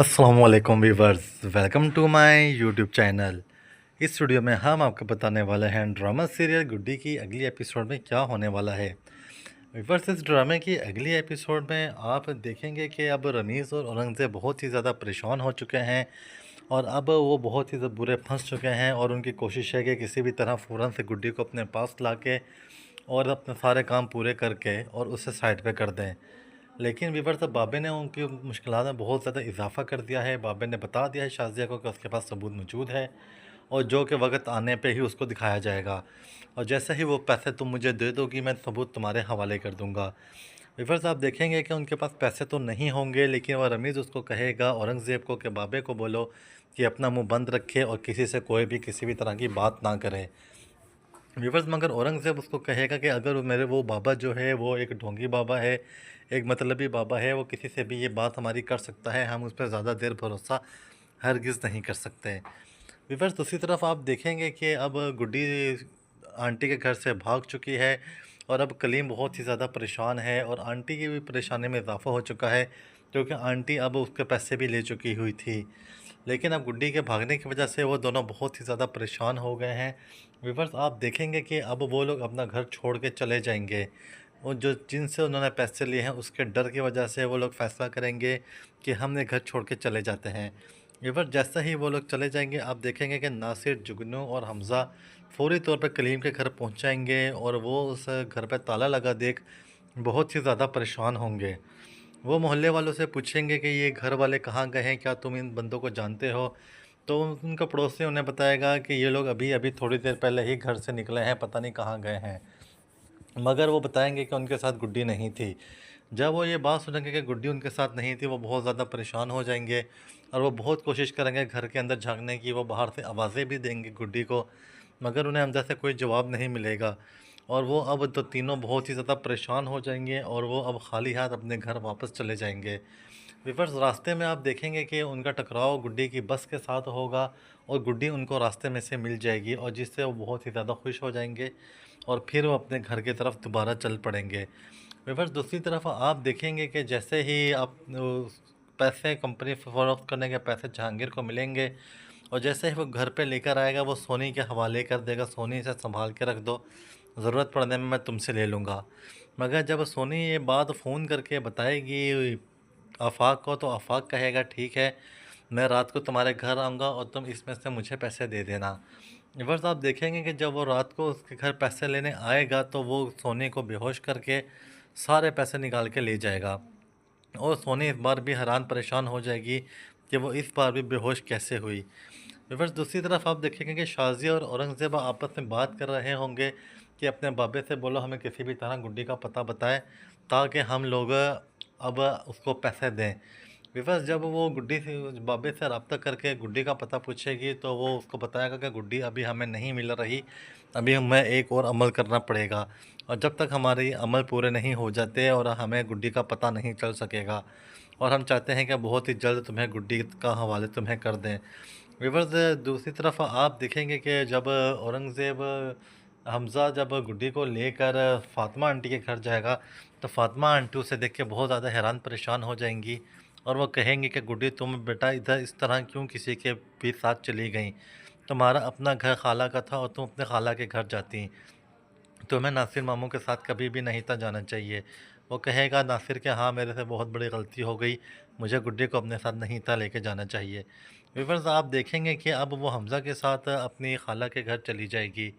अस्सलामुअलैकुम viewers, welcome to my YouTube channel. इस video में हम आपको बताने वाले हैं ड्रामा सीरियल गुड्डी की अगली एपिसोड में क्या होने वाला है। वीवर्स, इस ड्रामे की अगली एपिसोड में आप देखेंगे कि अब रमीज़ और औरंगज़ेब बहुत ही ज़्यादा परेशान हो चुके हैं और अब वो बहुत ही बुरे फंस चुके हैं और उनकी कोशिश है कि किसी भी तरह फ़ौरन से गुड्डी को अपने पास ला के और अपने सारे काम पूरे करके और उसे साइड पे कर दें। लेकिन वीवर तब बाबे ने उनकी मुश्किलात में बहुत ज़्यादा इजाफा कर दिया है। बाबे ने बता दिया है शाज़िया को कि उसके पास सबूत मौजूद है और जो कि वक्त आने पे ही उसको दिखाया जाएगा और जैसे ही वो पैसे तुम मुझे दे दोगी मैं सबूत तुम्हारे हवाले कर दूंगा। वीवर्स, आप देखेंगे कि उनके पास पैसे तो नहीं होंगे, लेकिन वह रमीज़ उसको कहेगा औरंगज़ेब को कि बाबे को बोलो कि अपना मुंह बंद रखे और किसी से कोई भी किसी भी तरह की बात ना करे। व्यूवर्स, मगर औरंगज़ेब उसको कहेगा कि अगर मेरे वो बाबा जो है वो एक ढोंगी बाबा है, एक मतलबी बाबा है, वो किसी से भी ये बात हमारी कर सकता है, हम उस पर ज़्यादा देर भरोसा हरगिज़ नहीं कर सकते। व्यूवर्स, दूसरी तरफ आप देखेंगे कि अब गुड्डी आंटी के घर से भाग चुकी है और अब कलीम बहुत ही ज़्यादा परेशान है और आंटी की भी परेशानी में इजाफा हो चुका है क्योंकि आंटी अब उसके पैसे भी ले चुकी हुई थी। लेकिन अब गुड्डी के भागने की वजह से वो दोनों बहुत ही ज़्यादा परेशान हो गए हैं। व्यूवर्स, आप देखेंगे कि अब वो लोग अपना घर छोड़ के चले जाएंगे और जो जिनसे उन्होंने पैसे लिए हैं उसके डर की वजह से वो लोग फ़ैसला करेंगे कि हमने घर छोड़ के चले जाते हैं। व्यूवर्स, जैसे ही वो लोग चले जाएंगे आप देखेंगे कि नासिर, जुगनू और हमज़ा फ़ौरी तौर पर कलीम के घर पहुंच जाएंगे और वो उस घर पर ताला लगा देख बहुत ही ज़्यादा परेशान होंगे। वो मोहल्ले वालों से पूछेंगे कि ये घर वाले कहाँ गए हैं, क्या तुम इन बंदों को जानते हो? तो उनका पड़ोसी उन्हें बताएगा कि ये लोग अभी अभी थोड़ी देर पहले ही घर से निकले हैं, पता नहीं कहाँ गए हैं। मगर वो बताएंगे कि उनके साथ गुड्डी नहीं थी। जब वो ये बात सुनेंगे कि गुड्डी उनके साथ नहीं थी, वो बहुत ज़्यादा परेशान हो जाएंगे और वो बहुत कोशिश करेंगे घर के अंदर झांकने की। वो बाहर से आवाज़ें भी देंगे गुड्डी को, मगर उन्हें अंदर से कोई जवाब नहीं मिलेगा और वो अब तो तीनों बहुत ही ज़्यादा परेशान हो जाएंगे और वो अब खाली हाथ अपने घर वापस चले जाएंगे। विवर्स, रास्ते में आप देखेंगे कि उनका टकराव गुड्डी की बस के साथ होगा और गुड्डी उनको रास्ते में से मिल जाएगी और जिससे वो बहुत ही ज़्यादा खुश हो जाएंगे और फिर वो अपने घर की तरफ दोबारा चल पड़ेंगे। विवर्स, दूसरी तरफ आप देखेंगे कि जैसे ही आप पैसे कंपनी फरोख्त करने के पैसे जहांगीर को मिलेंगे और जैसे ही वो घर पे लेकर आएगा वो सोनी के हवाले कर देगा, सोनी से संभाल के रख दो, ज़रूरत पड़ने में मैं तुमसे ले लूँगा। मगर जब सोनी ये बात फ़ोन करके बताएगी आफ़ाक़ को, तो आफ़ाक़ कहेगा ठीक है, मैं रात को तुम्हारे घर आऊँगा और तुम इसमें से मुझे पैसे दे देना। व्यूअर्स, आप देखेंगे कि जब वो रात को उसके घर पैसे लेने आएगा तो वो सोनी को बेहोश करके सारे पैसे निकाल के ले जाएगा और सोनी इस बार भी हैरान परेशान हो जाएगी कि वो इस बार भी बेहोश कैसे हुई। व्यूअर्स, दूसरी तरफ आप देखेंगे कि शाज़िया और औरंगज़ेब आपस में बात कर रहे होंगे कि अपने बाबे से बोलो हमें किसी भी तरह गुड्डी का पता बताएं ताकि हम लोग अब उसको पैसे दें। व्यूअर्स, जब वो गुड्डी से बाबे से रब्ता करके गुड्डी का पता पूछेगी तो वो उसको बताएगा कि गुड्डी अभी हमें नहीं मिल रही, अभी हमें एक और अमल करना पड़ेगा और जब तक हमारे अमल पूरे नहीं हो जाते और हमें गुड्डी का पता नहीं चल सकेगा और हम चाहते हैं कि बहुत ही जल्द तुम्हें गुड्डी का हवाले तुम्हें कर दें। व्यूअर्स, दूसरी तरफ आप देखेंगे कि जब औरंगज़ेब हमज़ा जब गुड्डी को लेकर फ़ातिमा आंटी के घर जाएगा तो फ़ातिमा आंटी उसे देख के बहुत ज़्यादा हैरान परेशान हो जाएंगी और वो कहेंगी कि गुड्डी तुम बेटा इधर इस तरह क्यों किसी के भी साथ चली गई? तुम्हारा अपना घर खाला का था और तुम अपने खाला के घर जाती, तुम्हें नासिर मामू के साथ कभी भी नहीं था जाना चाहिए। वो कहेगा नासिर के हाँ, मेरे से बहुत बड़ी गलती हो गई, मुझे गुड्डी को अपने साथ नहीं था लेके जाना चाहिए। व्यूअर्स, आप देखेंगे कि अब वो हमज़ा के साथ अपनी खाला के घर चली जाएगी।